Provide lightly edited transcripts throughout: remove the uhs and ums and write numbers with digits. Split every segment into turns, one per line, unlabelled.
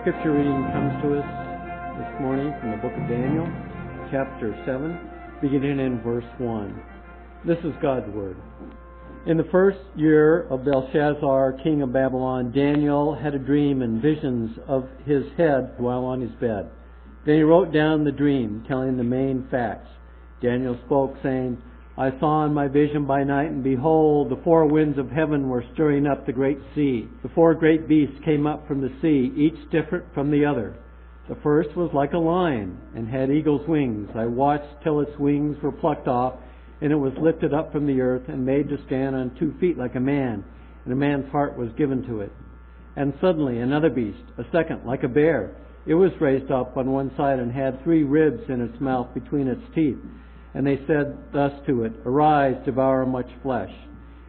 scripture reading comes to us this morning from the book of Daniel, chapter 7, beginning in verse 1. This is God's Word. In the first year of Belshazzar, king of Babylon, Daniel had a dream and visions of his head while on his bed. Then he wrote down the dream, telling the main facts. Daniel spoke, saying, I saw in my vision by night, and behold, the four winds of heaven were stirring up the great sea. The four great beasts came up from the sea, each different from the other. The first was like a lion, and had eagle's wings. I watched till its wings were plucked off, and it was lifted up from the earth, and made to stand on 2 feet like a man, and a man's heart was given to it. And suddenly another beast, a second, like a bear. It was raised up on one side, and had 3 ribs in its mouth between its teeth. And they said thus to it, Arise, devour much flesh.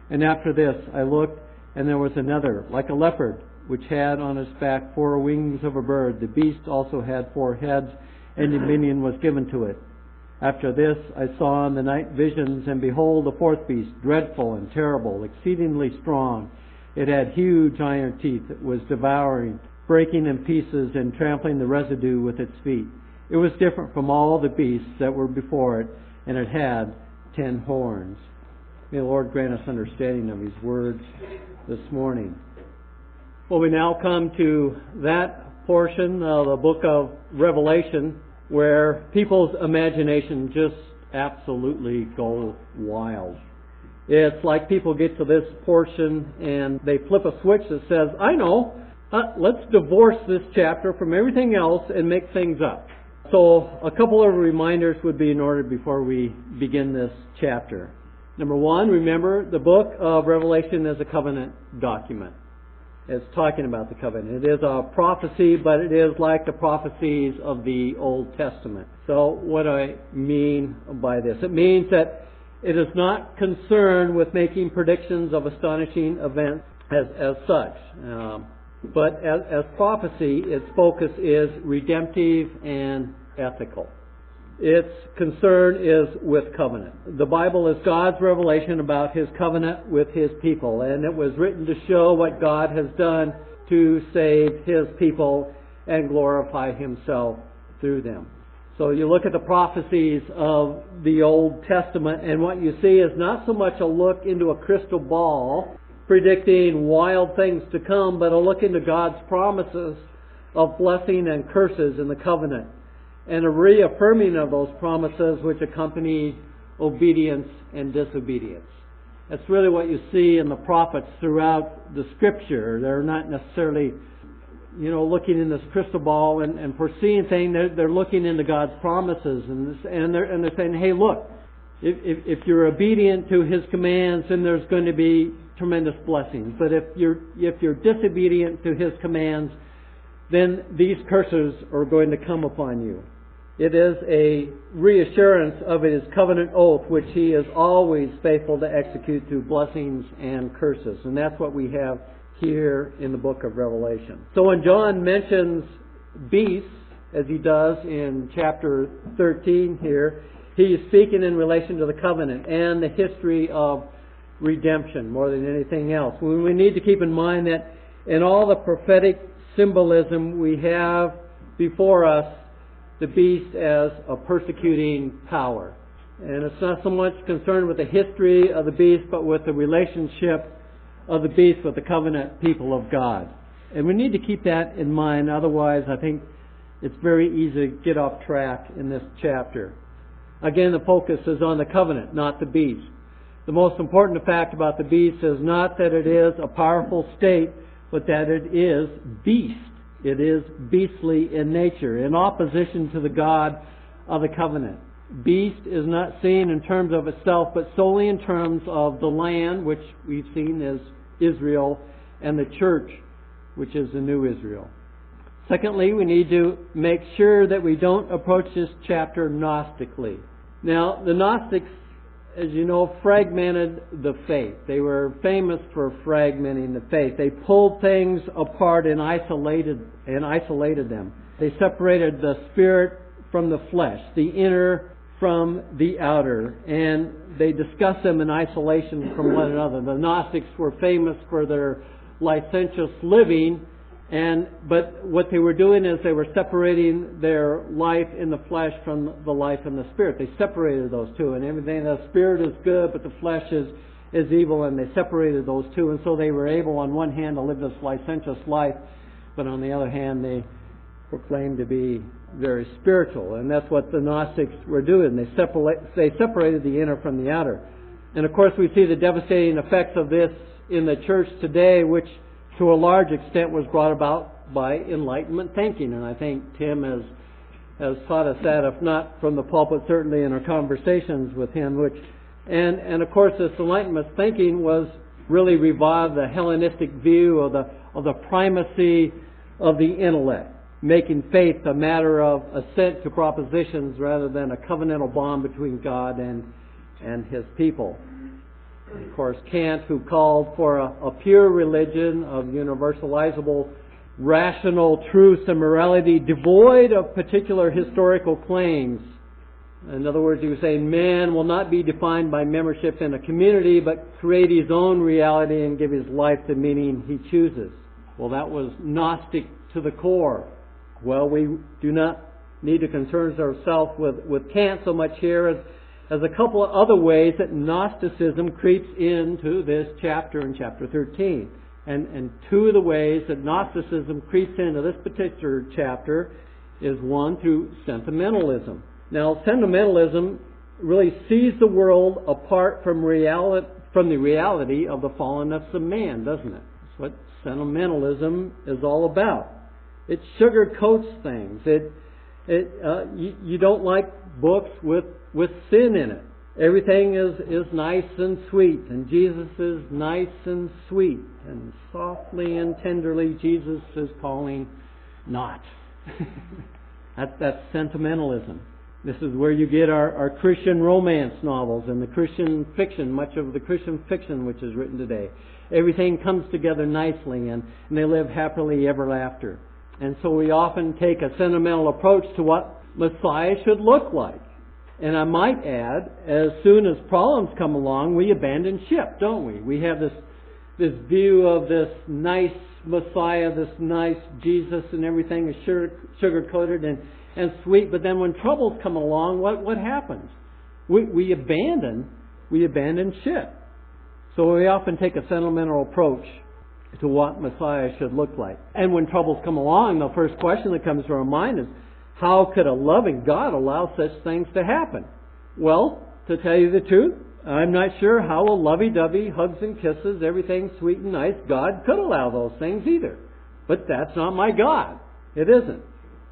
And after this I looked, and there was another, like a leopard, which had on its back 4 wings of a bird. The beast also had 4 heads, and dominion was given to it. After this I saw in the night visions, and behold, the 4th beast, dreadful and terrible, exceedingly strong. It had huge iron teeth. It was devouring, breaking in pieces, and trampling the residue with its feet. It was different from all the beasts that were before it, and it had 10 horns. May the Lord grant us understanding of His words this morning. Well, we now come to that portion of the book of Revelation where people's imagination just absolutely go wild. It's like people get to this portion and they flip a switch that says, I know, let's divorce this chapter from everything else and make things up. So a couple of reminders would be in order before we begin this chapter. Number 1, remember the book of Revelation is a covenant document. It's talking about the covenant. It is a prophecy, but it is like the prophecies of the Old Testament. So what do I mean by this? It means that it is not concerned with making predictions of astonishing events as such. But as prophecy, its focus is redemptive and ethical. Its concern is with covenant. The Bible is God's revelation about His covenant with His people, and it was written to show what God has done to save His people and glorify Himself through them. So you look at the prophecies of the Old Testament, and what you see is not so much a look into a crystal ball predicting wild things to come, but a look into God's promises of blessing and curses in the covenant, and a reaffirming of those promises which accompany obedience and disobedience. That's really what you see in the prophets throughout the Scripture. They're not necessarily, looking in this crystal ball and foreseeing things. They're looking into God's promises, and they're saying, hey, look, if you're obedient to His commands, then there's going to be tremendous blessings. But if you're disobedient to His commands, then these curses are going to come upon you. It is a reassurance of His covenant oath, which He is always faithful to execute through blessings and curses. And that's what we have here in the book of Revelation. So when John mentions beasts, as he does in chapter 13 here, he is speaking in relation to the covenant and the history of redemption more than anything else. We need to keep in mind that in all the prophetic symbolism we have before us the beast as a persecuting power. And it's not so much concerned with the history of the beast, but with the relationship of the beast with the covenant people of God. And we need to keep that in mind, otherwise I think it's very easy to get off track in this chapter. Again, the focus is on the covenant, not the beast. The most important fact about the beast is not that it is a powerful state, but that it is beast. It is beastly in nature, in opposition to the God of the covenant. Beast is not seen in terms of itself, but solely in terms of the land, which we've seen as Israel, and the church, which is the new Israel. Secondly, we need to make sure that we don't approach this chapter Gnostically. Now, the Gnostics, as you know, fragmented the faith. They were famous for fragmenting the faith. They pulled things apart and isolated them. They separated the spirit from the flesh, the inner from the outer, and they discussed them in isolation from one another. The Gnostics were famous for their licentious living But what they were doing is they were separating their life in the flesh from the life in the spirit. They separated those two, and everything, the spirit is good, but the flesh is evil, and they separated those two. And so they were able, on one hand, to live this licentious life, but on the other hand, they proclaimed to be very spiritual. And that's what the Gnostics were doing. They separated the inner from the outer. And of course, we see the devastating effects of this in the church today, which to a large extent was brought about by Enlightenment thinking. And I think Tim has taught us that, if not from the pulpit, certainly in our conversations with him. And of course, this Enlightenment thinking was really revived the Hellenistic view of the primacy of the intellect, making faith a matter of assent to propositions rather than a covenantal bond between God and His people. Of course, Kant, who called for a pure religion of universalizable, rational truths and morality devoid of particular historical claims. In other words, he was saying man will not be defined by membership in a community, but create his own reality and give his life the meaning he chooses. Well, that was Gnostic to the core. Well, we do not need to concern ourselves with Kant so much here as a couple of other ways that Gnosticism creeps into this chapter in chapter 13. And two of the ways that Gnosticism creeps into this particular chapter is one through sentimentalism. Now, sentimentalism really sees the world apart from the reality of the fallenness of man, doesn't it? That's what sentimentalism is all about. It sugarcoats things. You don't like books with sin in it. Everything is nice and sweet, and Jesus is nice and sweet, and softly and tenderly Jesus is calling not. That's sentimentalism. This is where you get our Christian romance novels and the Christian fiction, much of the Christian fiction which is written today. Everything comes together nicely, and they live happily ever after. And so we often take a sentimental approach to what Messiah should look like. And I might add, as soon as problems come along, we abandon ship, don't we? We have this view of this nice Messiah, this nice Jesus, and everything is sugar-coated and sweet. But then when troubles come along, what happens? We abandon ship. So we often take a sentimental approach to what Messiah should look like. And when troubles come along, the first question that comes to our mind is, how could a loving God allow such things to happen? Well, to tell you the truth, I'm not sure how a lovey-dovey, hugs and kisses, everything sweet and nice God could allow those things either. But that's not my God. It isn't.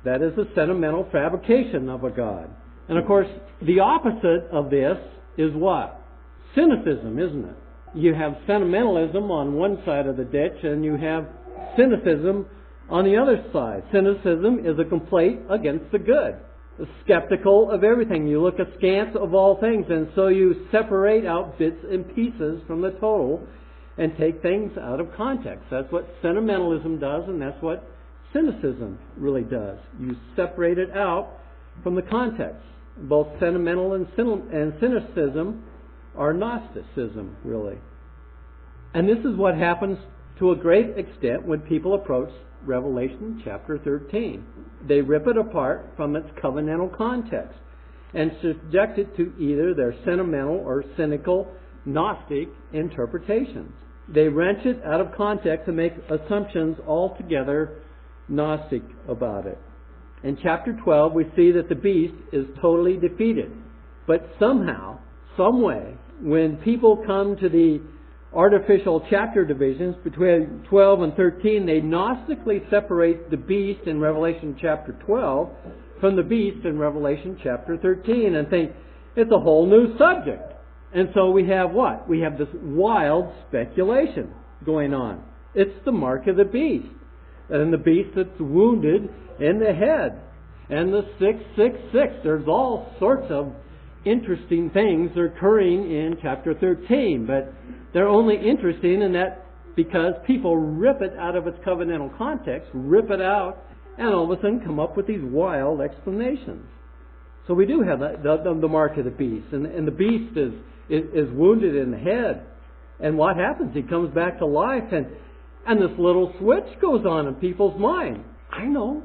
That is a sentimental fabrication of a God. And of course, the opposite of this is what? Cynicism, isn't it? You have sentimentalism on one side of the ditch, and you have cynicism on the other side. Cynicism is a complaint against the good. Skeptical of everything. You look askance of all things, and so you separate out bits and pieces from the total and take things out of context. That's what sentimentalism does, and that's what cynicism really does. You separate it out from the context. Both sentimental and cynicism are Gnosticism, really. And this is what happens to a great extent when people approach Revelation chapter 13. They rip it apart from its covenantal context and subject it to either their sentimental or cynical Gnostic interpretations. They wrench it out of context and make assumptions altogether Gnostic about it. In chapter 12, we see that the beast is totally defeated. But somehow, some way, when people come to the artificial chapter divisions between 12 and 13, they Gnostically separate the beast in Revelation chapter 12 from the beast in Revelation chapter 13 and think it's a whole new subject. And so we have what? We have this wild speculation going on. It's the mark of the beast. And the beast that's wounded in the head. And the 666. There's all sorts of interesting things occurring in chapter 13. But they're only interesting in that because people rip it out of its covenantal context, rip it out, and all of a sudden come up with these wild explanations. So we do have the mark of the beast. And the beast is wounded in the head. And what happens? He comes back to life, And this little switch goes on in people's mind. I know.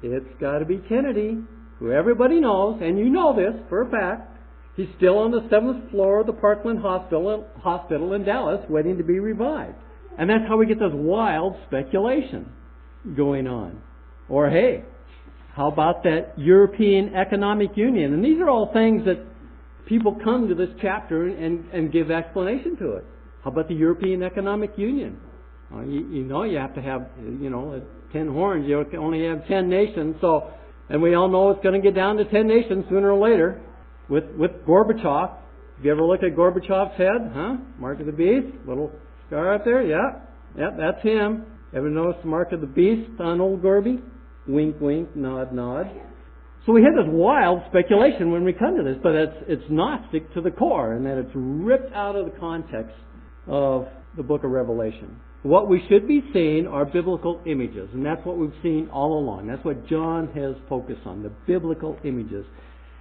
It's got to be Kennedy, who everybody knows, and you know this for a fact. He's still on the 7th floor of the Parkland Hospital in Dallas, waiting to be revived. And that's how we get this wild speculation going on. Or, hey, how about that European Economic Union? And these are all things that people come to this chapter and give explanation to it. How about the European Economic Union? You know you have to have, 10 horns. You can only have 10 nations. And we all know it's going to get down to 10 nations sooner or later. With Gorbachev. Have you ever looked at Gorbachev's head? Mark of the beast. Little scar up there. Yeah, that's him. Ever noticed the mark of the beast on old Gorby? Wink, wink, nod, nod. So we have this wild speculation when we come to this, but it's Gnostic to the core, and that it's ripped out of the context of the book of Revelation. What we should be seeing are biblical images, and that's what we've seen all along. That's what John has focused on, the biblical images.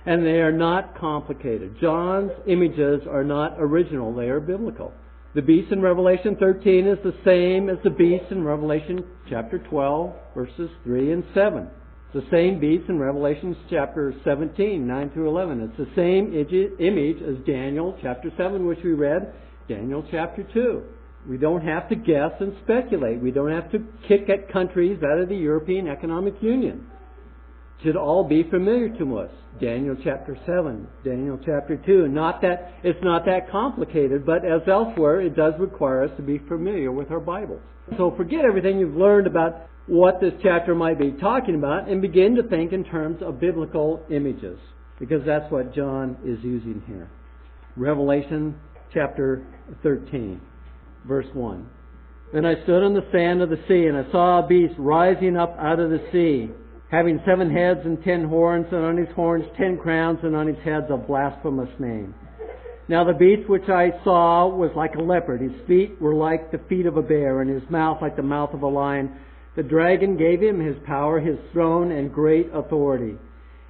And they are not complicated. John's images are not original, they are biblical. The beast in Revelation 13 is the same as the beast in Revelation chapter 12, verses 3 and 7. It's the same beast in Revelation chapter 17, 9 through 11. It's the same image as Daniel chapter 7, which we read, Daniel chapter 2. We don't have to guess and speculate. We don't have to kick at countries out of the European Economic Union. It should all be familiar to us. Daniel chapter 7, Daniel chapter 2. It's not that complicated, but as elsewhere, it does require us to be familiar with our Bibles. So forget everything you've learned about what this chapter might be talking about and begin to think in terms of biblical images, because that's what John is using here. Revelation chapter 13, verse 1. Then I stood on the sand of the sea, and I saw a beast rising up out of the sea, having 7 heads and 10 horns, and on his horns 10 crowns, and on his heads a blasphemous name. Now the beast which I saw was like a leopard. His feet were like the feet of a bear, and his mouth like the mouth of a lion. The dragon gave him his power, his throne, and great authority.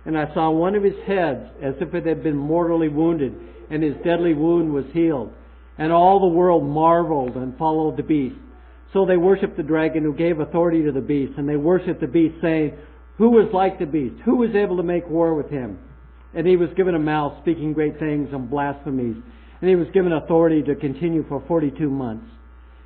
And I saw one of his heads as if it had been mortally wounded, and his deadly wound was healed. And all the world marveled and followed the beast. So they worshipped the dragon who gave authority to the beast, and they worshipped the beast, saying, Who was like the beast? Who was able to make war with him? And he was given a mouth speaking great things and blasphemies. And he was given authority to continue for 42 months.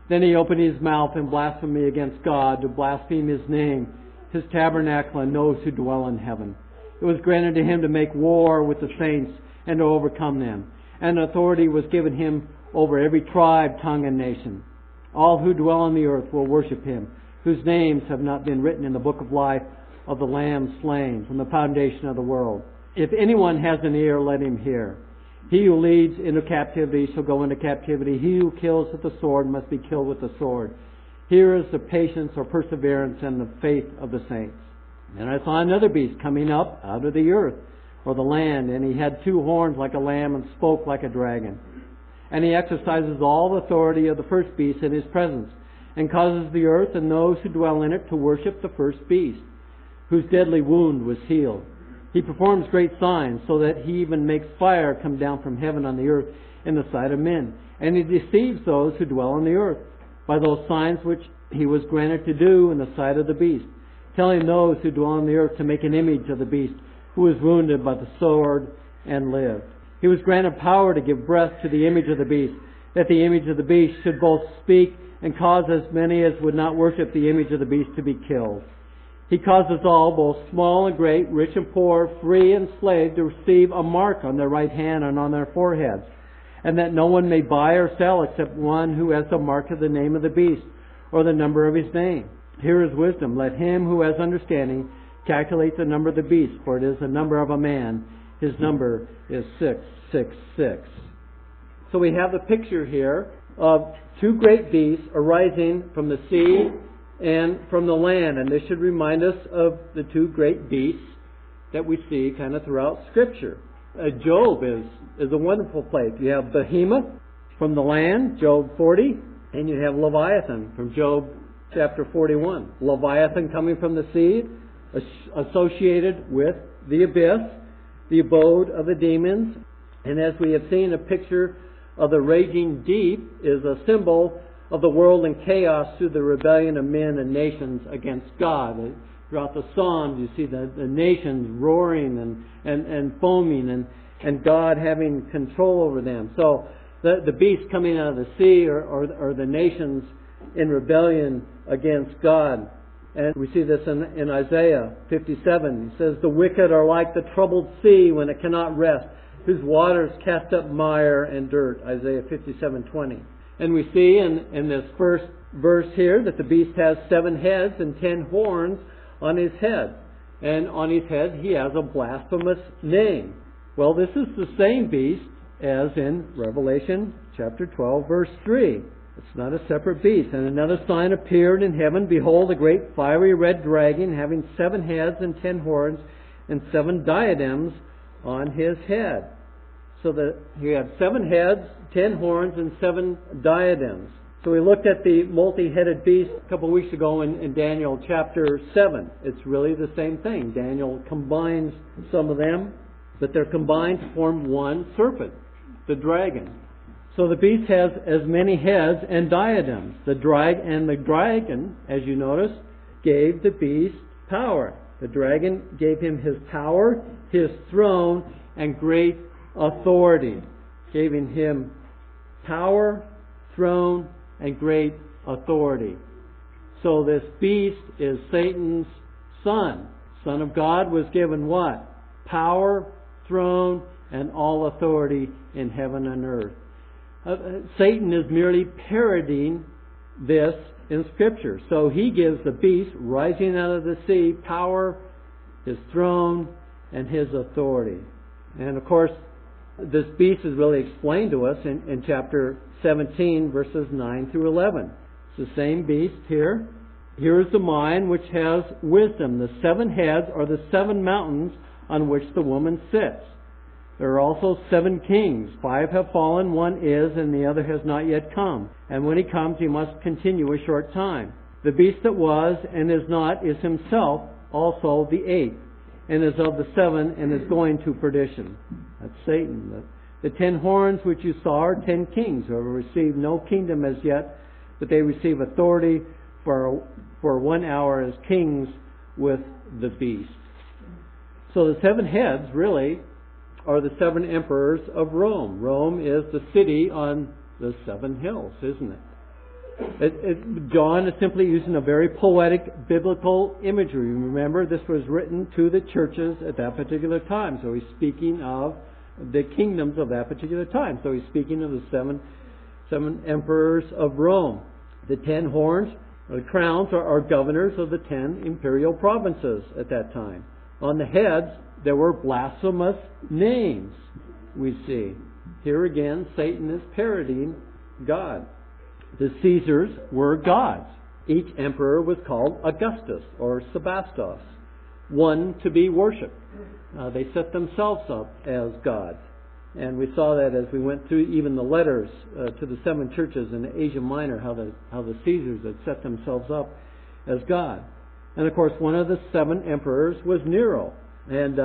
Then he opened his mouth in blasphemy against God, to blaspheme his name, his tabernacle, and those who dwell in heaven. It was granted to him to make war with the saints and to overcome them. And authority was given him over every tribe, tongue, and nation. All who dwell on the earth will worship him, whose names have not been written in the book of life of the Lamb slain from the foundation of the world. If anyone has an ear, let him hear. He who leads into captivity shall go into captivity. He who kills with the sword must be killed with the sword. Here is the patience or perseverance and the faith of the saints. And I saw another beast coming up out of the earth or the land, and he had 2 horns like a lamb and spoke like a dragon. And he exercises all the authority of the first beast in his presence, and causes the earth and those who dwell in it to worship the first beast, whose deadly wound was healed. He performs great signs, so that he even makes fire come down from heaven on the earth in the sight of men. And he deceives those who dwell on the earth by those signs which he was granted to do in the sight of the beast, telling those who dwell on the earth to make an image of the beast, who was wounded by the sword and lived. He was granted power to give breath to the image of the beast, that the image of the beast should both speak and cause as many as would not worship the image of the beast to be killed. He causes all, both small and great, rich and poor, free and slave, to receive a mark on their right hand and on their foreheads, and that no one may buy or sell except one who has the mark of the name of the beast, or the number of his name. Here is wisdom. Let him who has understanding calculate the number of the beast, for it is the number of a man. His number is 666. So we have the picture here of 2 great beasts arising from the sea and from the land. And this should remind us of the 2 great beasts that we see kind of throughout Scripture. Job is a wonderful place. You have Behemoth from the land, Job 40, and you have Leviathan from Job chapter 41. Leviathan coming from the sea, associated with the abyss, the abode of the demons. And as we have seen, a picture of the raging deep is a symbol of the world in chaos through the rebellion of men and nations against God. Throughout the Psalms, you see the nations roaring and foaming, and God having control over them. So the beast coming out of the sea or the nations in rebellion against God. And we see this in Isaiah 57. It says, "The wicked are like the troubled sea when it cannot rest, whose waters cast up mire and dirt." Isaiah 57:20. And we see in this first verse here that the beast has 7 heads and 10 horns on his head. And on his head he has a blasphemous name. Well, this is the same beast as in Revelation chapter 12, verse 3. It's not a separate beast. "And another sign appeared in heaven. Behold, a great fiery red dragon, having 7 heads and 10 horns, and 7 diadems on his head." So that he had 7 heads, 10 horns, and 7 diadems. So we looked at the multi-headed beast a couple of weeks ago in Daniel chapter 7. It's really the same thing. Daniel combines some of them, but they're combined to form one serpent, the dragon. So the beast has as many heads and diadems. The dragon, as you notice, gave the beast power. The dragon gave him his power, his throne, and great authority. Giving him power, throne, and great authority. So this beast is Satan's son. Son of God was given what? Power, throne, and all authority in heaven and earth. Satan is merely parodying this in Scripture. So he gives the beast rising out of the sea power, his throne, and his authority. And of course, this beast is really explained to us in chapter 17, verses 9 through 11. It's the same beast here. "Here is the mind which has wisdom. The 7 heads are the 7 mountains on which the woman sits. There are also 7 kings. 5 have fallen, 1 is, and the other has not yet come. And when he comes, he must continue a short time. The beast that was and is not is himself also the 8th, and is of the 7, and is going to perdition." That's Satan. The 10 horns which you saw are 10 kings who have received no kingdom as yet, but they receive authority for 1 hour as kings with the beast. So the 7 heads really are the 7 emperors of Rome. Rome is the city on the 7 hills, isn't it? John is simply using a very poetic biblical imagery. Remember, this was written to the churches at that particular time. So he's speaking of the kingdoms of that particular time. So he's speaking of the 7 emperors of Rome. The 10 horns, the crowns, are governors of the 10 imperial provinces at that time. On the heads, there were blasphemous names, we see. Here again, Satan is parodying God. The Caesars were gods. Each emperor was called Augustus or Sebastos, one to be worshipped. They set themselves up as gods. And we saw that as we went through even the letters to the 7 churches in Asia Minor, how the Caesars had set themselves up as God. And of course, one of the 7 emperors was Nero. And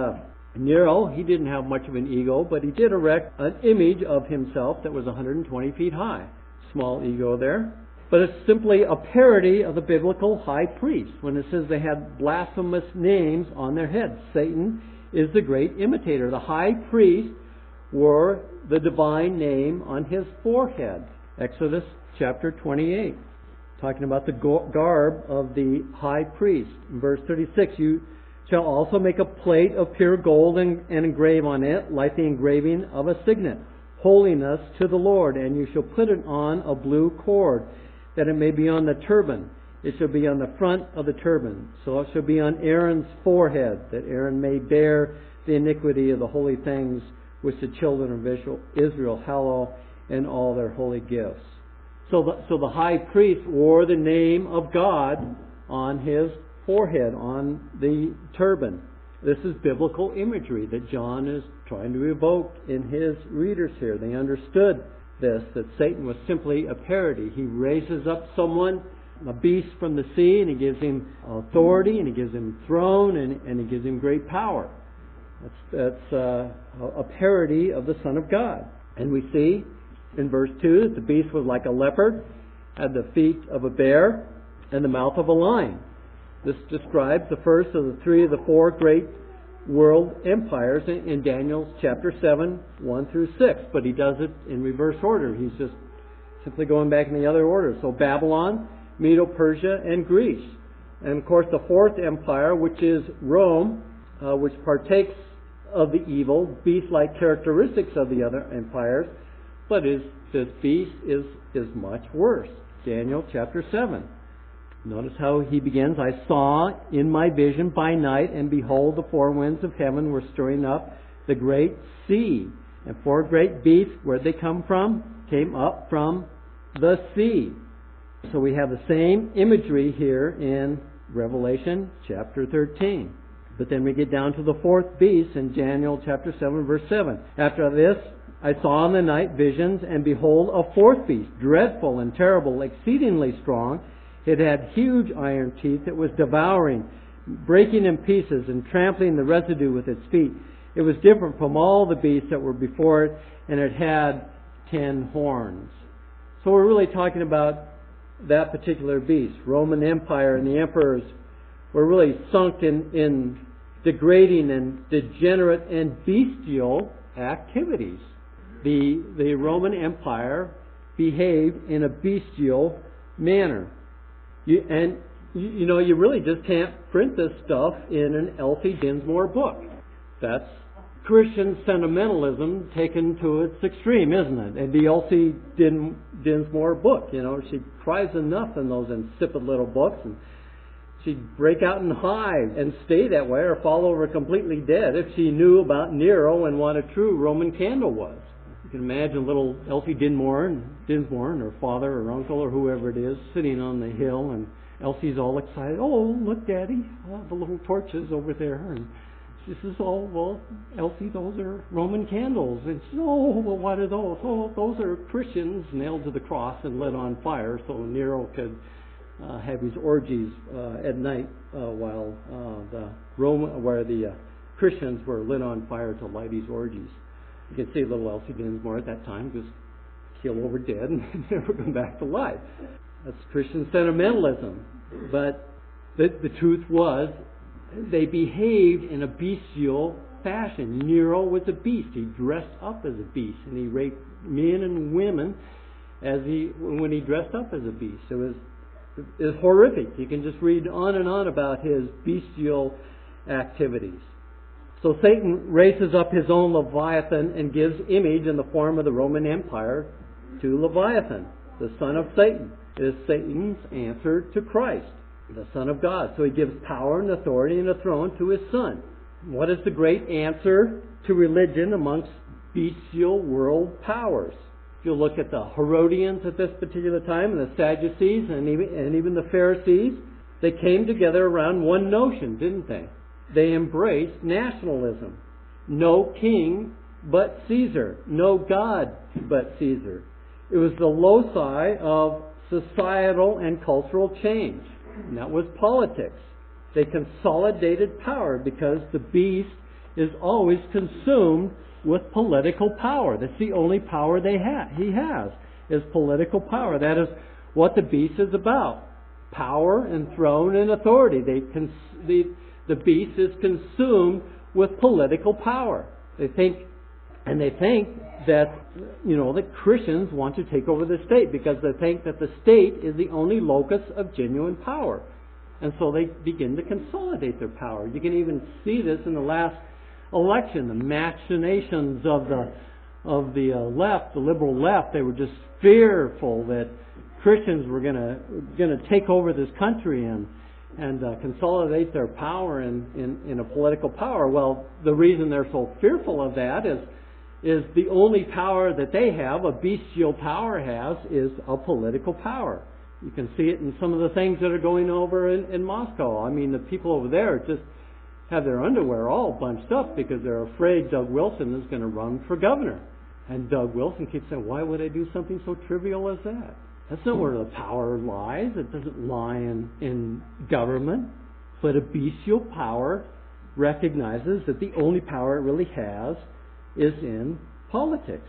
Nero, he didn't have much of an ego, but he did erect an image of himself that was 120 feet high. Small ego there. But it's simply a parody of the biblical high priest when it says they had blasphemous names on their heads. Satan is the great imitator. The high priest wore the divine name on his forehead. Exodus chapter 28, talking about the garb of the high priest. In verse 36, "You shall also make a plate of pure gold and engrave on it, like the engraving of a signet, holiness to the Lord. And you shall put it on a blue cord, that it may be on the turban. It shall be on the front of the turban. So it shall be on Aaron's forehead, that Aaron may bear the iniquity of the holy things which the children of Israel hallow in all their holy gifts." So the high priest wore the name of God on his forehead, on the turban. This is biblical imagery that John is trying to evoke in his readers here. They understood this, that Satan was simply a parody. He raises up someone, a beast from the sea, and he gives him authority, and he gives him throne, and he gives him great power. That's a parody of the Son of God. And we see in verse 2 that the beast was like a leopard, had the feet of a bear and the mouth of a lion. This describes the first of the three of the four great world empires in Daniel chapter 7, 1 through 6. But he does it in reverse order. He's just simply going back in the other order. So Babylon, Medo-Persia, and Greece. And of course the fourth empire, which is Rome, which partakes of the evil, beast-like characteristics of the other empires, but this beast is much worse. Daniel chapter 7. Notice how he begins, I saw in my vision by night, and behold, the four winds of heaven were stirring up the great sea. And four great beasts, where'd they come from? Came up from the sea. So we have the same imagery here in Revelation chapter 13. But then we get down to the fourth beast in Daniel chapter 7, verse 7. After this, I saw in the night visions, and behold, a fourth beast, dreadful and terrible, exceedingly strong. It had huge iron teeth. It was devouring, breaking in pieces, and trampling the residue with its feet. It was different from all the beasts that were before it, and it had 10 horns. So we're really talking about that particular beast. Roman Empire and the emperors were really sunk in degrading and degenerate and bestial activities. The Roman Empire behaved in a bestial manner. You really just can't print this stuff in an Elsie Dinsmore book. That's Christian sentimentalism taken to its extreme, isn't it? And the Elsie Dinsmore book, she cries enough in those insipid little books, and she'd break out in hives and stay that way or fall over completely dead if she knew about Nero and what a true Roman candle was. You can imagine little Elsie Dinsmore and her father or uncle or whoever it is sitting on the hill, and Elsie's all excited. Oh, look, Daddy, the little torches over there. And she says, oh, well, Elsie, those are Roman candles. And she says, oh, well, what are those? Oh, those are Christians nailed to the cross and lit on fire so Nero could have his orgies at night while the Christians were lit on fire to light his orgies. You can see little Elsie Dinsmore at that time just keel over dead and never come back to life. That's Christian sentimentalism. But the truth was, they behaved in a bestial fashion. Nero was a beast. He dressed up as a beast, and he raped men and women when he dressed up as a beast. It was horrific. You can just read on and on about his bestial activities. So Satan raises up his own Leviathan and gives image in the form of the Roman Empire to Leviathan, the son of Satan. It is Satan's answer to Christ, the Son of God. So he gives power and authority and a throne to his son. What is the great answer to religion amongst bestial world powers? If you look at the Herodians at this particular time, and the Sadducees, and even the Pharisees, they came together around one notion, didn't they? They embraced nationalism. No king but Caesar. No God but Caesar. It was the loci of societal and cultural change. And that was politics. They consolidated power because the beast is always consumed with political power. That's the only power he has, is political power. That is what the beast is about. Power and throne and authority. The beast is consumed with political power. They think that that Christians want to take over the state because they think that the state is the only locus of genuine power. And so they begin to consolidate their power. You can even see this in the last election, the machinations of the left, the liberal left. They were just fearful that Christians were going to take over this country and consolidate their power in a political power. Well, the reason they're so fearful of that is the only power that they have, a bestial power has, is a political power. You can see it in some of the things that are going over in Moscow. I mean, the people over there just have their underwear all bunched up because they're afraid Doug Wilson is going to run for governor. And Doug Wilson keeps saying, why would I do something so trivial as that? That's not where the power lies. It doesn't lie in government. But a bestial power recognizes that the only power it really has is in politics.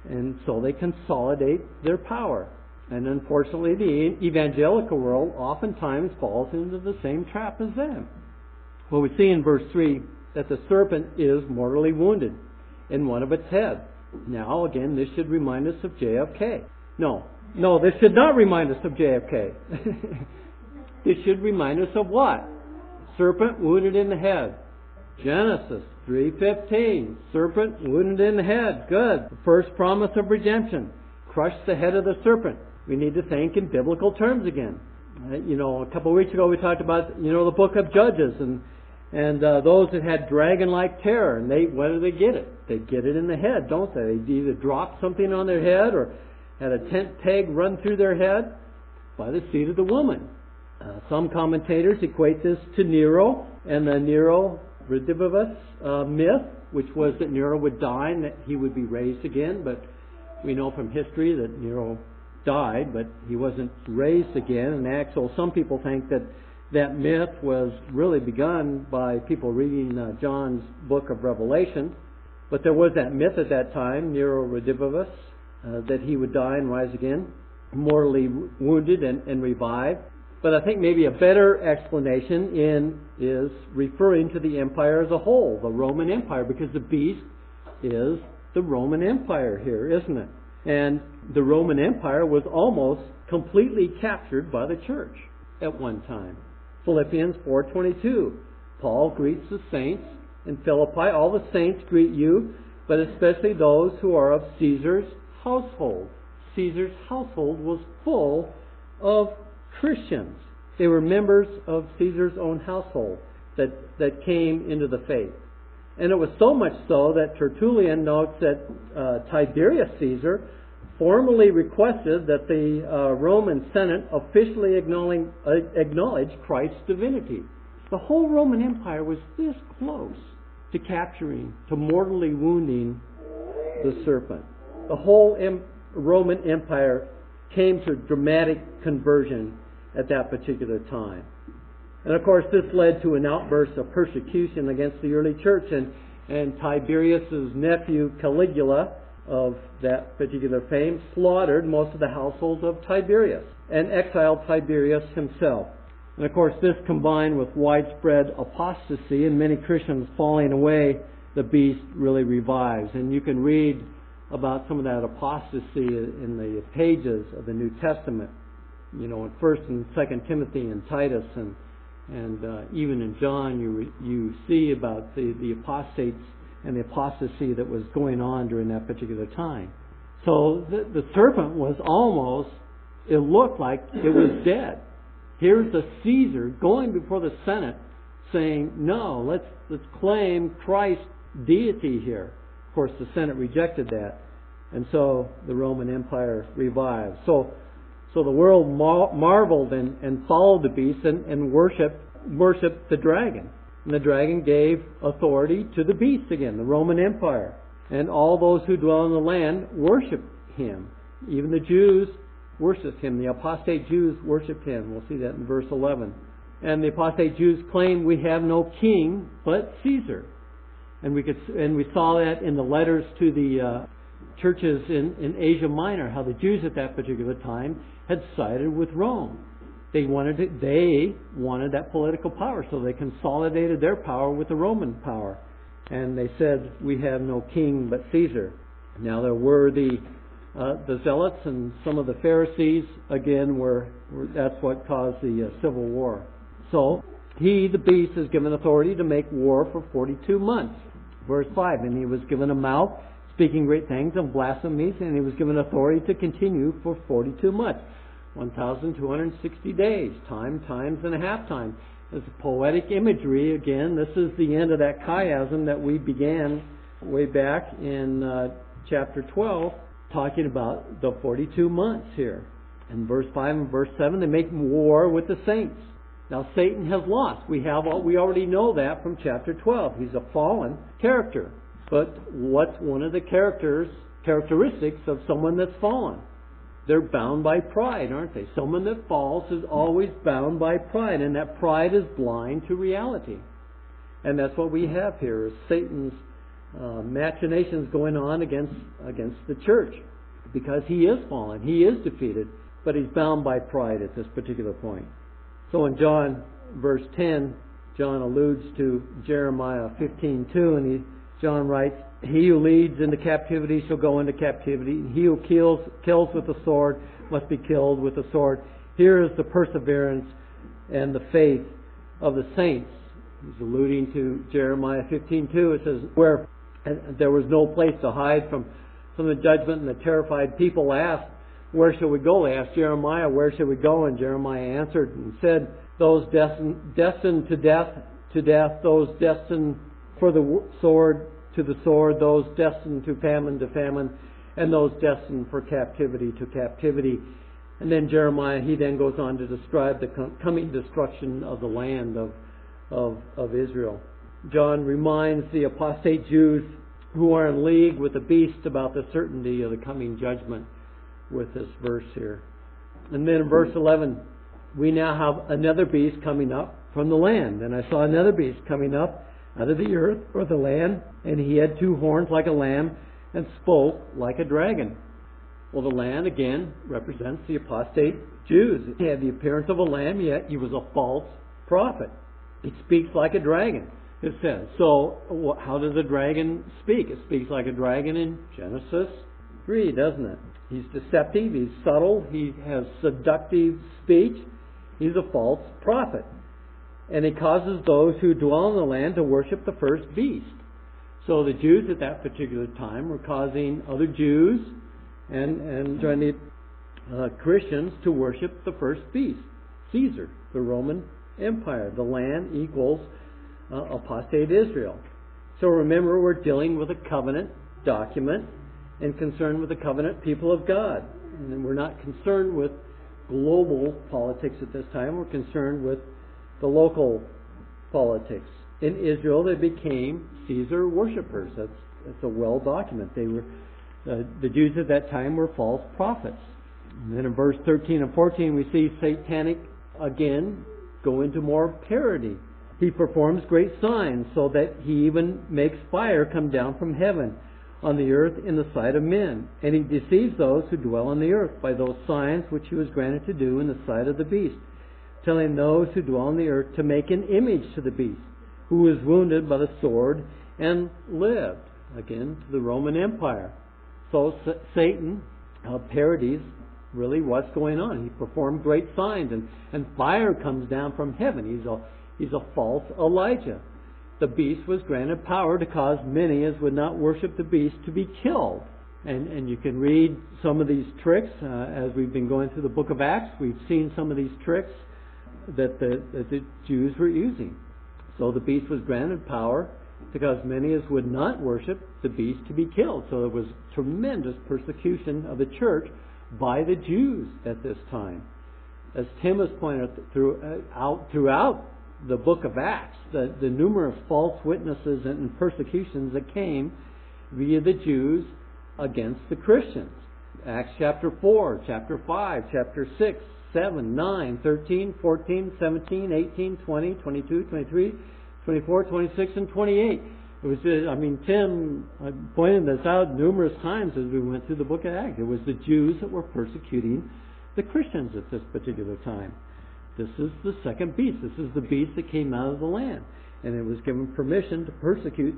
And so they consolidate their power. And unfortunately, the evangelical world oftentimes falls into the same trap as them. Well, we see in verse 3 that the serpent is mortally wounded in one of its heads. Now, again, this should remind us of JFK. No, this should not remind us of JFK. This should remind us of what? Serpent wounded in the head. Genesis 3:15. Serpent wounded in the head. Good. The first promise of redemption. Crush the head of the serpent. We need to think in biblical terms again. A couple of weeks ago we talked about, the book of Judges and those that had dragon-like terror. And where do they get it? They get it in the head, don't they? They either drop something on their head or had a tent peg run through their head by the seed of the woman. Some commentators equate this to Nero and the Nero Redivivus myth, which was that Nero would die and that he would be raised again. But we know from history that Nero died, but he wasn't raised again. And some people think that myth was really begun by people reading John's book of Revelation. But there was that myth at that time, Nero Redivivus, that he would die and rise again, mortally wounded and revived. But I think maybe a better explanation is referring to the empire as a whole, the Roman Empire, because the beast is the Roman Empire here, isn't it? And the Roman Empire was almost completely captured by the church at one time. Philippians 4:22. Paul greets the saints in Philippi. All the saints greet you, but especially those who are of Caesar's household. Caesar's household was full of Christians. They were members of Caesar's own household that came into the faith. And it was so much so that Tertullian notes that Tiberius Caesar formally requested that the Roman Senate officially acknowledge Christ's divinity. The whole Roman Empire was this close to capturing, to mortally wounding the serpent. The whole Roman Empire came to dramatic conversion at that particular time. And of course this led to an outburst of persecution against the early church, and Tiberius' nephew Caligula, of that particular fame, slaughtered most of the household of Tiberius and exiled Tiberius himself. And of course this combined with widespread apostasy and many Christians falling away, the beast really revives. And you can read about some of that apostasy in the pages of the New Testament. In 1 and 2 Timothy and Titus and even in John you see about the apostates and the apostasy that was going on during that particular time. So the serpent was almost, it looked like it was dead. Here's the Caesar going before the Senate saying, no, let's claim Christ's deity here. Of course, the Senate rejected that. And so the Roman Empire revived. So the world marveled and followed the beast and worshipped the dragon. And the dragon gave authority to the beast again, the Roman Empire. And all those who dwell in the land worship him. Even the Jews worship him. The apostate Jews worship him. We'll see that in verse 11. And the apostate Jews claim we have no king but Caesar. And we saw that in the letters to the churches in Asia Minor, how the Jews at that particular time had sided with Rome. They wanted that political power, so they consolidated their power with the Roman power. And they said, we have no king but Caesar. Now there were the Zealots and some of the Pharisees, again, that's what caused the civil war. So, he, the beast, is given authority to make war for 42 months. Verse 5, and he was given a mouth, speaking great things and blasphemies, and he was given authority to continue for 42 months. 1,260 days, times and a half time. It's poetic imagery. Again, this is the end of that chiasm that we began way back in chapter 12, talking about the 42 months here. In verse 5 and verse 7, they make war with the saints. Now Satan has lost. We already know that from chapter 12. He's a fallen character. But what's one of the characteristics of someone that's fallen? They're bound by pride, aren't they? Someone that falls is always bound by pride, and that pride is blind to reality. And that's what we have here, is Satan's machinations going on against the church. Because he is fallen, he is defeated. but he's bound by pride at this particular point. So in John, verse 10, John alludes to Jeremiah 15:2, and John writes, "He who leads into captivity shall go into captivity. He who kills with the sword must be killed with the sword. Here is the perseverance and the faith of the saints." He's alluding to Jeremiah 15:2. It says, "Where there was no place to hide from the judgment, and the terrified people asked, 'Where shall we go?' They asked Jeremiah, 'Where shall we go?' And Jeremiah answered and said, 'Those destined to death, those destined for the sword, to the sword, those destined to famine, and those destined for captivity to captivity.'" And then Jeremiah, he then goes on to describe the coming destruction of the land of Israel. John reminds the apostate Jews who are in league with the beast about the certainty of the coming judgment with this verse here. And then in verse 11, we now have another beast coming up from the land. "And I saw another beast coming up out of the earth or the land, and he had 2 horns like a lamb and spoke like a dragon." Well, the land again represents the apostate Jews. He had the appearance of a lamb, yet he was a false prophet. He speaks like a dragon, it says. So how does a dragon speak? It speaks like a dragon in Genesis 3, doesn't it? He's deceptive, he's subtle, he has seductive speech. He's a false prophet. And he causes those who dwell in the land to worship the first beast. So the Jews at that particular time were causing other Jews and trying to Christians to worship the first beast, Caesar, the Roman Empire. The land equals apostate Israel. So remember, we're dealing with a covenant document and concerned with the covenant people of God. And we're not concerned with global politics at this time. We're concerned with the local politics. In Israel, they became Caesar worshippers. That's a well documented. They were the Jews at that time were false prophets. And then in verse 13 and 14, we see satanic again go into more parody. He performs great signs, so that he even makes fire come down from heaven on the earth in the sight of men. And he deceives those who dwell on the earth by those signs which he was granted to do in the sight of the beast, telling those who dwell on the earth to make an image to the beast, who was wounded by the sword and lived. Again, to the Roman Empire. So Satan parodies really what's going on. He performed great signs, and fire comes down from heaven. He's a false Elijah. The beast was granted power to cause many as would not worship the beast to be killed. And you can read some of these tricks as we've been going through the book of Acts. We've seen some of these tricks that the Jews were using. So the beast was granted power to cause many as would not worship the beast to be killed. So there was tremendous persecution of the church by the Jews at this time. As Tim has pointed out throughout the book of Acts, the numerous false witnesses and persecutions that came via the Jews against the Christians. Acts chapter 4, chapter 5, chapter 6, 7, 9, 13, 14, 17, 18, 20, 22, 23, 24, 26, and 28. It was, Tim pointed this out numerous times as we went through the book of Acts. It was the Jews that were persecuting the Christians at this particular time. This is the second beast. This is the beast that came out of the land. And it was given permission to persecute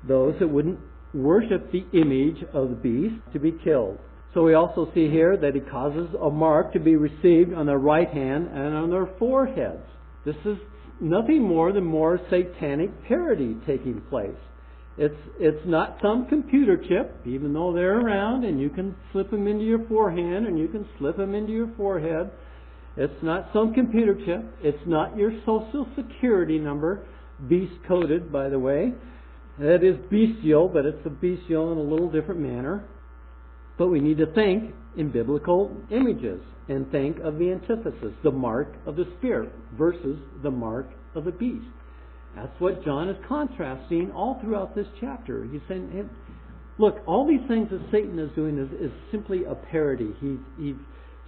those that wouldn't worship the image of the beast to be killed. So we also see here that he causes a mark to be received on their right hand and on their foreheads. This is nothing more than more satanic parody taking place. It's not some computer chip, even though they're around and you can slip them into your forehand and you can slip them into your forehead. It's not some computer chip. It's not your social security number, beast-coded, by the way. That is bestial, but it's a bestial in a little different manner. But we need to think in biblical images and think of the antithesis, the mark of the Spirit versus the mark of the beast. That's what John is contrasting all throughout this chapter. He's saying, hey, look, all these things that Satan is doing is simply a parody. He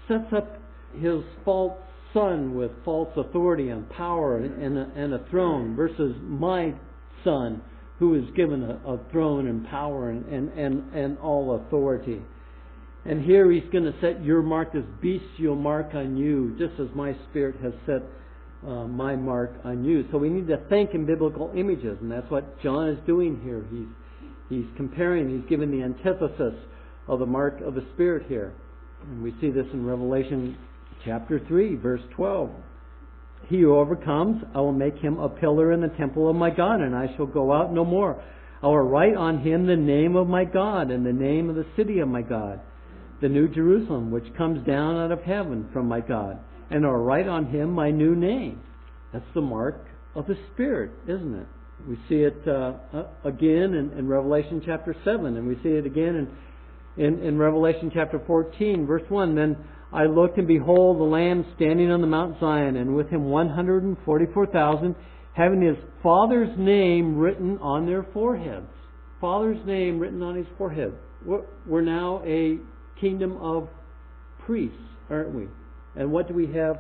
sets up his false son with false authority and power and a throne versus my son who is given a throne and power and all authority. And here He's going to set your mark, this bestial mark on you, just as my Spirit has set my mark on you. So we need to think in biblical images, and that's what John is doing here. He's comparing, he's giving the antithesis of the mark of the Spirit here. And we see this in Revelation chapter 3, verse 12. He who overcomes, I will make him a pillar in the temple of my God, and I shall go out no more. I will write on him the name of my God and the name of the city of my God, the new Jerusalem, which comes down out of heaven from my God. And I'll write on him my new name. That's the mark of the Spirit, isn't it? We see it again in Revelation chapter 7, and we see it again in Revelation chapter 14, verse 1. Then I looked, and behold, the Lamb standing on the Mount Zion, and with him 144,000, having his Father's name written on their foreheads. Father's name written on his forehead. We're now a kingdom of priests, aren't we? And what do we have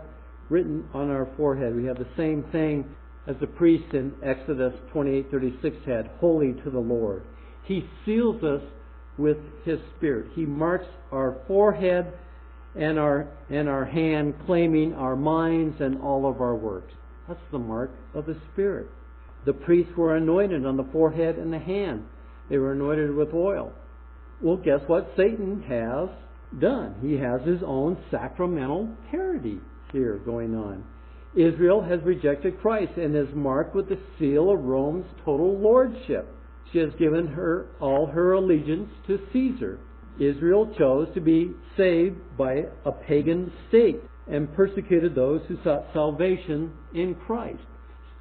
written on our forehead? We have the same thing as the priest in Exodus 28:36 had, holy to the Lord. He seals us with His Spirit. He marks our forehead and our hand, claiming our minds and all of our works. That's the mark of the Spirit. The priests were anointed on the forehead and the hand. They were anointed with oil. Well, guess what Satan has done? He has his own sacramental parody here going on. Israel has rejected Christ and is marked with the seal of Rome's total lordship. She has given all her allegiance to Caesar. Israel chose to be saved by a pagan state and persecuted those who sought salvation in Christ.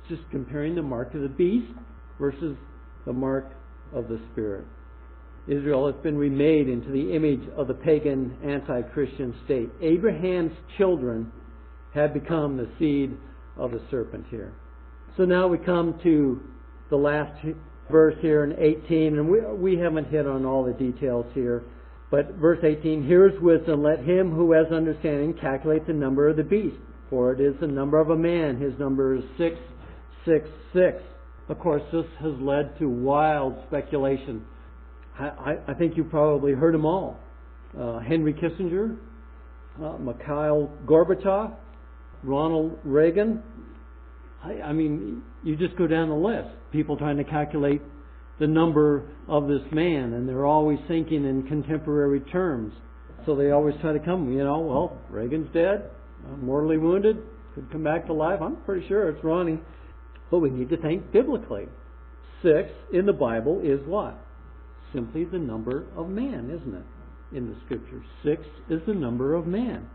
Just comparing the mark of the beast versus the mark of the Spirit. Israel has been remade into the image of the pagan anti-Christian state. Abraham's children have become the seed of the serpent here. So now we come to the last verse here in 18, and we haven't hit on all the details here. But verse 18, here is wisdom, let him who has understanding calculate the number of the beast, for it is the number of a man. His number is 666. Of course, this has led to wild speculation. I think you probably heard them all. Henry Kissinger, Mikhail Gorbachev, Ronald Reagan. I mean, you just go down the list. People trying to calculate the number of this man, and they're always thinking in contemporary terms. So they always try to come, well, Reagan's dead, mortally wounded, could come back to life. I'm pretty sure it's Ronnie. But we need to think biblically. 6 in the Bible is what? Simply the number of man, isn't it? In the Scriptures. 6 is the number of man.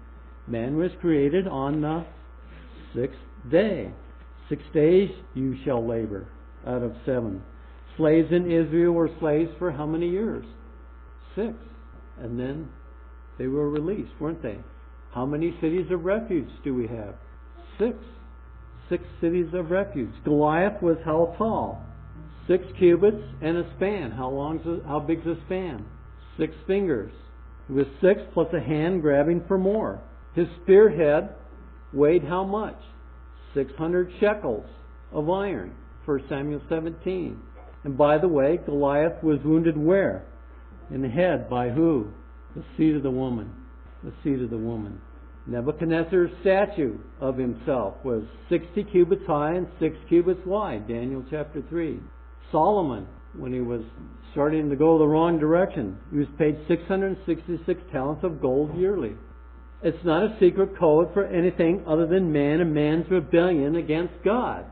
Man was created on the 6th day. 6 days you shall labor out of 7. Slaves in Israel were slaves for how many years? 6. And then they were released, weren't they? How many cities of refuge do we have? 6. 6 cities of refuge. Goliath was how tall? 6 cubits and a span. How big's a span? 6 fingers. It was 6 plus a hand grabbing for more. His spearhead weighed how much? 600 shekels of iron. 1 Samuel 17. And by the way, Goliath was wounded where? In the head. By who? The seed of the woman. The seed of the woman. Nebuchadnezzar's statue of himself was 60 cubits high and 6 cubits wide. Daniel chapter 3. Solomon, when he was starting to go the wrong direction, he was paid 666 talents of gold yearly. It's not a secret code for anything other than man and man's rebellion against God.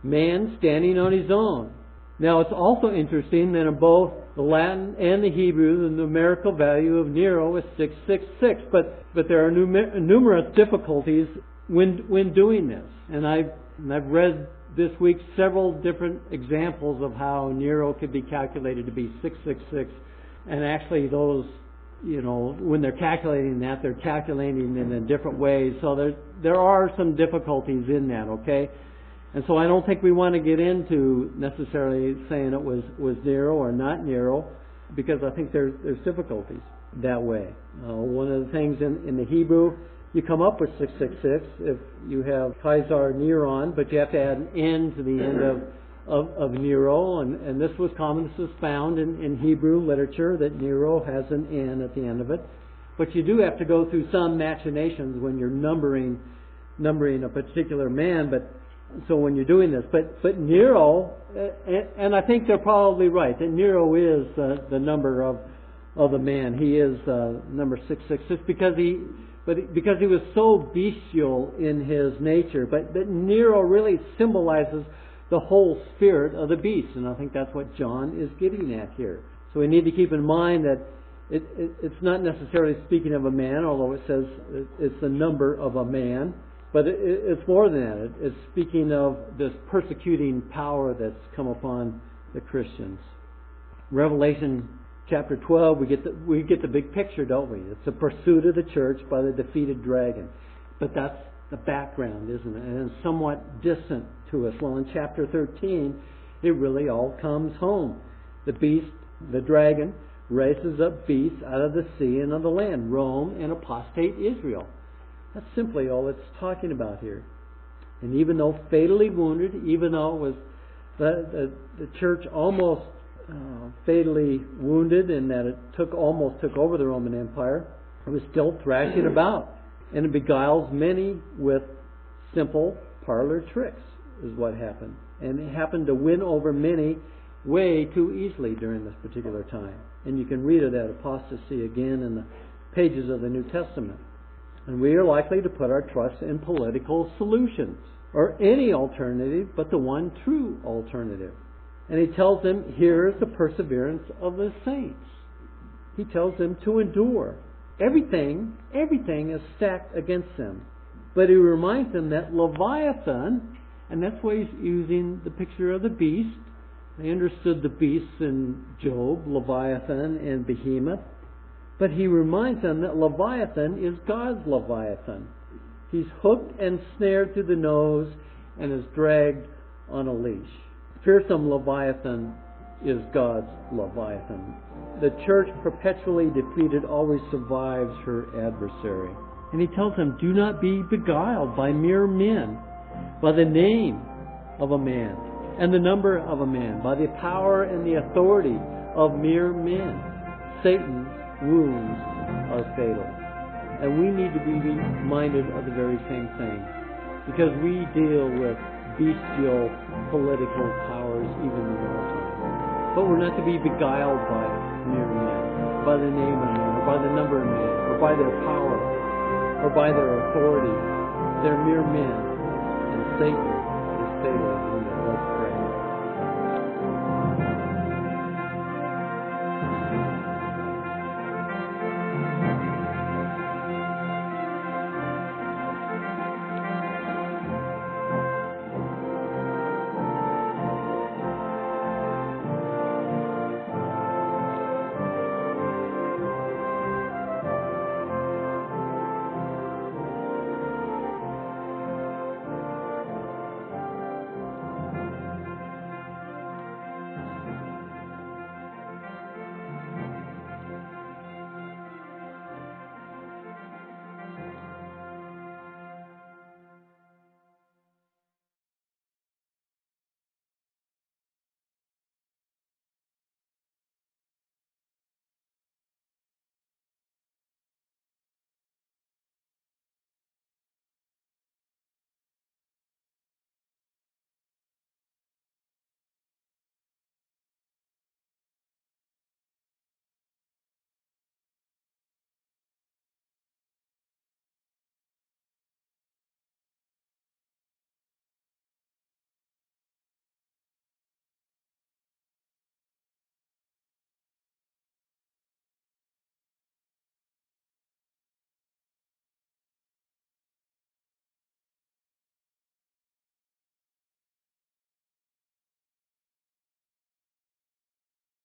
Man standing on his own. Now it's also interesting that in both the Latin and the Hebrew, the numerical value of Nero is 666. But there are numerous difficulties when doing this. And I've read this week several different examples of how Nero could be calculated to be 666. And actually those, when they're calculating that, they're calculating in different ways. So there are some difficulties in that, okay? And so I don't think we want to get into necessarily saying it was Nero or not Nero, because I think there's difficulties that way. One of the things in the Hebrew, you come up with 666 if you have Caesar Neron, but you have to add an N to the end of Nero, and this was common. This is found in Hebrew literature, that Nero has an N at the end of it. But you do have to go through some machinations when you're numbering a particular man. But so when you're doing this, but Nero, and I think they're probably right that Nero is the number of the man. He is number 666 because he was so bestial in his nature. But Nero really symbolizes the whole spirit of the beast, and I think that's what John is getting at here. So we need to keep in mind that it's not necessarily speaking of a man, although it says it's the number of a man. But it's more than that. It's speaking of this persecuting power that's come upon the Christians. Revelation chapter 12, we get the big picture, don't we? It's a pursuit of the church by the defeated dragon. But that's the background, isn't it? And it's somewhat distant to us. Well, in chapter 13, it really all comes home. The beast, the dragon, raises up beasts out of the sea and of the land, Rome and apostate Israel. That's simply all it's talking about here. And even though fatally wounded, even though it was the church almost fatally wounded in that it almost took over the Roman Empire, it was still thrashing about. And it beguiles many with simple parlor tricks, is what happened. And it happened to win over many way too easily during this particular time. And you can read of that apostasy again in the pages of the New Testament. And we are likely to put our trust in political solutions, or any alternative but the one true alternative. And he tells them, here is the perseverance of the saints. He tells them to endure. Everything is stacked against them. But he reminds them that Leviathan, and that's why he's using the picture of the beast. They understood the beasts in Job, Leviathan and Behemoth. But he reminds them that Leviathan is God's Leviathan. He's hooked and snared through the nose and is dragged on a leash. Fearsome Leviathan is God's Leviathan. The church, perpetually defeated, always survives her adversary. And he tells them, do not be beguiled by mere men, by the name of a man and the number of a man, by the power and the authority of mere men. Satan's wounds are fatal. And we need to be reminded of the very same thing, because we deal with bestial political powers even in our time. But we're not to be beguiled by mere men, by the name of men, or by the number of men, or by their power, or by their authority. They're mere men, and Satan is fatally wounded.